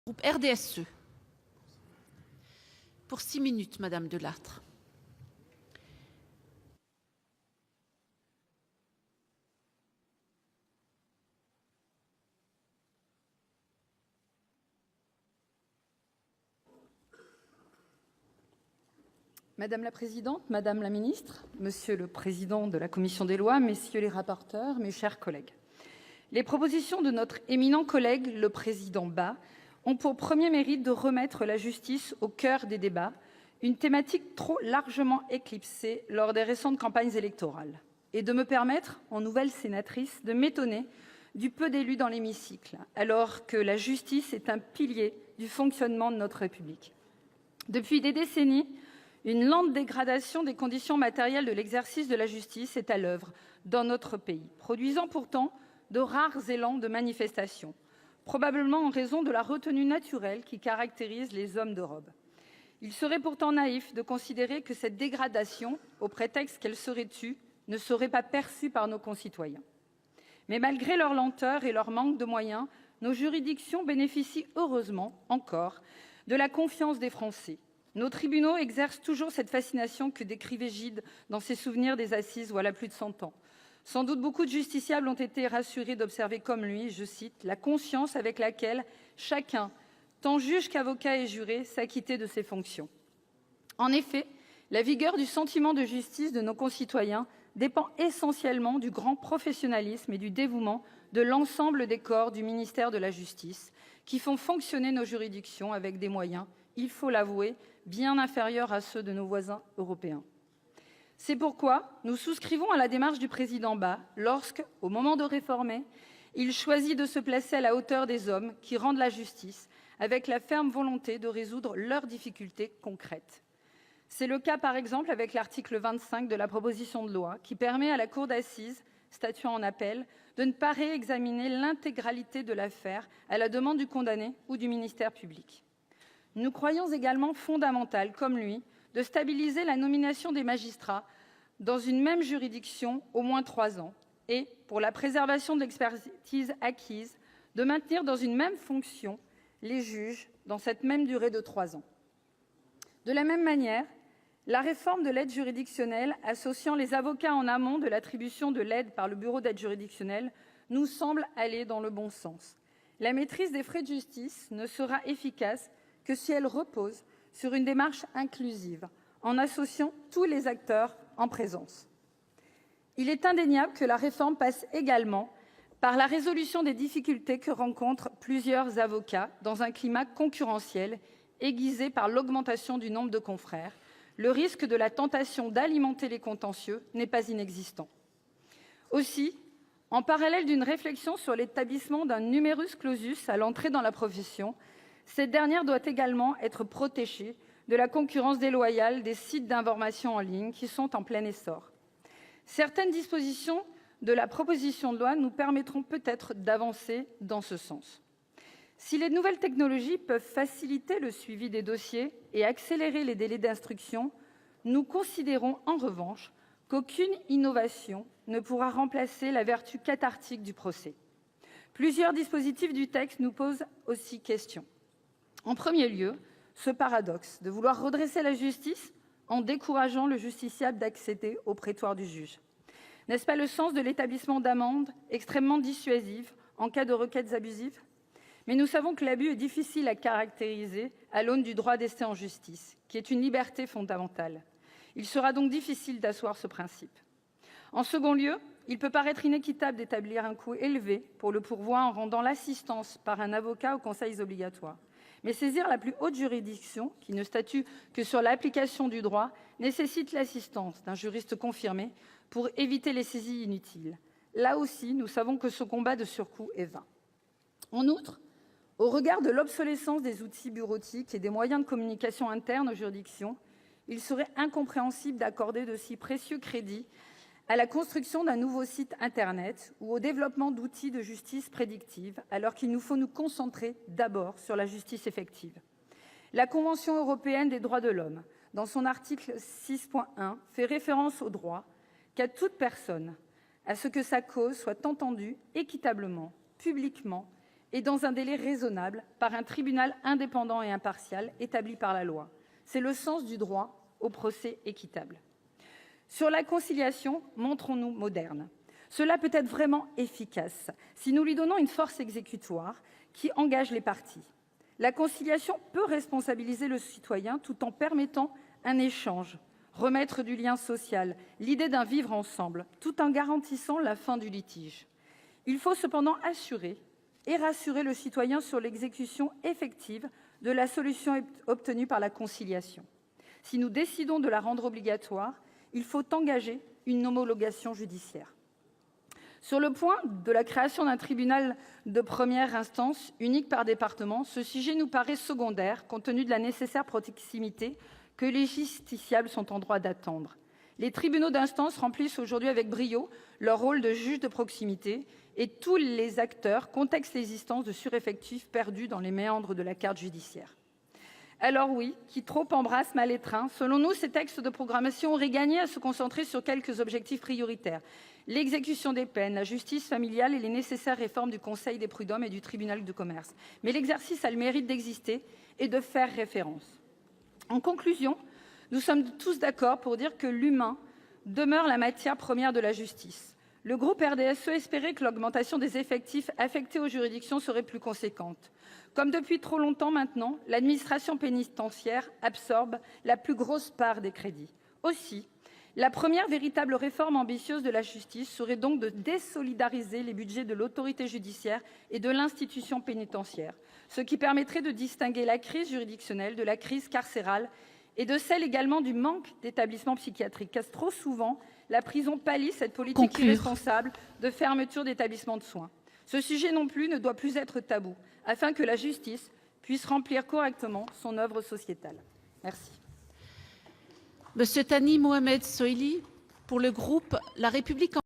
Groupe RDSE. Pour 6 minutes, Madame Delattre. Madame la Présidente, Madame la Ministre, Monsieur le Président de la Commission des lois, Messieurs les rapporteurs, mes chers collègues. Les propositions de notre éminent collègue, le Président Bas, ont pour premier mérite de remettre la justice au cœur des débats, une thématique trop largement éclipsée lors des récentes campagnes électorales, et de me permettre, en nouvelle sénatrice, de m'étonner du peu d'élus dans l'hémicycle, alors que la justice est un pilier du fonctionnement de notre République. Depuis des décennies, une lente dégradation des conditions matérielles de l'exercice de la justice est à l'œuvre dans notre pays, produisant pourtant de rares élans de manifestation, probablement en raison de la retenue naturelle qui caractérise les hommes de robe. Il serait pourtant naïf de considérer que cette dégradation, au prétexte qu'elle serait tue, ne serait pas perçue par nos concitoyens. Mais malgré leur lenteur et leur manque de moyens, nos juridictions bénéficient heureusement encore de la confiance des Français. Nos tribunaux exercent toujours cette fascination que décrivait Gide dans ses souvenirs des assises voilà plus de 100 ans. Sans doute beaucoup de justiciables ont été rassurés d'observer comme lui, je cite, « la conscience avec laquelle chacun, tant juge qu'avocat et juré, s'acquittait de ses fonctions ». En effet, la vigueur du sentiment de justice de nos concitoyens dépend essentiellement du grand professionnalisme et du dévouement de l'ensemble des corps du ministère de la Justice, qui font fonctionner nos juridictions avec des moyens, il faut l'avouer, bien inférieurs à ceux de nos voisins européens. C'est pourquoi nous souscrivons à la démarche du président Bas lorsque, au moment de réformer, il choisit de se placer à la hauteur des hommes qui rendent la justice, avec la ferme volonté de résoudre leurs difficultés concrètes. C'est le cas, par exemple, avec l'article 25 de la proposition de loi, qui permet à la cour d'assises, statuant en appel, de ne pas réexaminer l'intégralité de l'affaire à la demande du condamné ou du ministère public. Nous croyons également fondamental, comme lui, de stabiliser la nomination des magistrats dans une même juridiction au moins 3 ans et, pour la préservation de l'expertise acquise, de maintenir dans une même fonction les juges dans cette même durée de 3 ans. De la même manière, la réforme de l'aide juridictionnelle associant les avocats en amont de l'attribution de l'aide par le bureau d'aide juridictionnelle nous semble aller dans le bon sens. La maîtrise des frais de justice ne sera efficace que si elle repose sur une démarche inclusive, en associant tous les acteurs en présence. Il est indéniable que la réforme passe également par la résolution des difficultés que rencontrent plusieurs avocats dans un climat concurrentiel aiguisé par l'augmentation du nombre de confrères. Le risque de la tentation d'alimenter les contentieux n'est pas inexistant. Aussi, en parallèle d'une réflexion sur l'établissement d'un numerus clausus à l'entrée dans la profession, cette dernière doit également être protégée de la concurrence déloyale des sites d'information en ligne qui sont en plein essor. Certaines dispositions de la proposition de loi nous permettront peut-être d'avancer dans ce sens. Si les nouvelles technologies peuvent faciliter le suivi des dossiers et accélérer les délais d'instruction, nous considérons en revanche qu'aucune innovation ne pourra remplacer la vertu cathartique du procès. Plusieurs dispositifs du texte nous posent aussi question. En premier lieu, ce paradoxe de vouloir redresser la justice en décourageant le justiciable d'accéder au prétoire du juge. N'est-ce pas le sens de l'établissement d'amendes extrêmement dissuasives en cas de requêtes abusives ? Mais nous savons que l'abus est difficile à caractériser à l'aune du droit d'essai en justice, qui est une liberté fondamentale. Il sera donc difficile d'asseoir ce principe. En second lieu, il peut paraître inéquitable d'établir un coût élevé pour le pourvoi en rendant l'assistance par un avocat aux conseils obligatoires. Mais saisir la plus haute juridiction, qui ne statue que sur l'application du droit, nécessite l'assistance d'un juriste confirmé pour éviter les saisies inutiles. Là aussi, nous savons que ce combat de surcoût est vain. En outre, au regard de l'obsolescence des outils bureautiques et des moyens de communication internes aux juridictions, il serait incompréhensible d'accorder de si précieux crédits à la construction d'un nouveau site Internet ou au développement d'outils de justice prédictive, alors qu'il nous faut nous concentrer d'abord sur la justice effective. La Convention européenne des droits de l'homme, dans son article 6.1, fait référence au droit qu'a toute personne à ce que sa cause soit entendue équitablement, publiquement et dans un délai raisonnable par un tribunal indépendant et impartial établi par la loi. C'est le sens du droit au procès équitable. Sur la conciliation, montrons-nous modernes. Cela peut être vraiment efficace si nous lui donnons une force exécutoire qui engage les parties. La conciliation peut responsabiliser le citoyen tout en permettant un échange, remettre du lien social, l'idée d'un vivre ensemble, tout en garantissant la fin du litige. Il faut cependant assurer et rassurer le citoyen sur l'exécution effective de la solution obtenue par la conciliation. Si nous décidons de la rendre obligatoire, il faut engager une homologation judiciaire. Sur le point de la création d'un tribunal de première instance unique par département, ce sujet nous paraît secondaire compte tenu de la nécessaire proximité que les justiciables sont en droit d'attendre. Les tribunaux d'instance remplissent aujourd'hui avec brio leur rôle de juge de proximité et tous les acteurs contextent l'existence de sureffectifs perdus dans les méandres de la carte judiciaire. Alors oui, qui trop embrasse mal étreint, selon nous, ces textes de programmation auraient gagné à se concentrer sur quelques objectifs prioritaires. L'exécution des peines, la justice familiale et les nécessaires réformes du Conseil des prud'hommes et du tribunal de commerce. Mais l'exercice a le mérite d'exister et de faire référence. En conclusion, nous sommes tous d'accord pour dire que l'humain demeure la matière première de la justice. Le groupe RDSE espérait que l'augmentation des effectifs affectés aux juridictions serait plus conséquente. Comme depuis trop longtemps maintenant, l'administration pénitentiaire absorbe la plus grosse part des crédits. Aussi, la première véritable réforme ambitieuse de la justice serait donc de désolidariser les budgets de l'autorité judiciaire et de l'institution pénitentiaire, ce qui permettrait de distinguer la crise juridictionnelle de la crise carcérale et de celle également du manque d'établissements psychiatriques, car trop souvent, la prison pallie cette politique irresponsable de fermeture d'établissements de soins. Ce sujet non plus ne doit plus être tabou, afin que la justice puisse remplir correctement son œuvre sociétale. Merci. Monsieur Thani Mohamed Soilihi, pour le groupe La République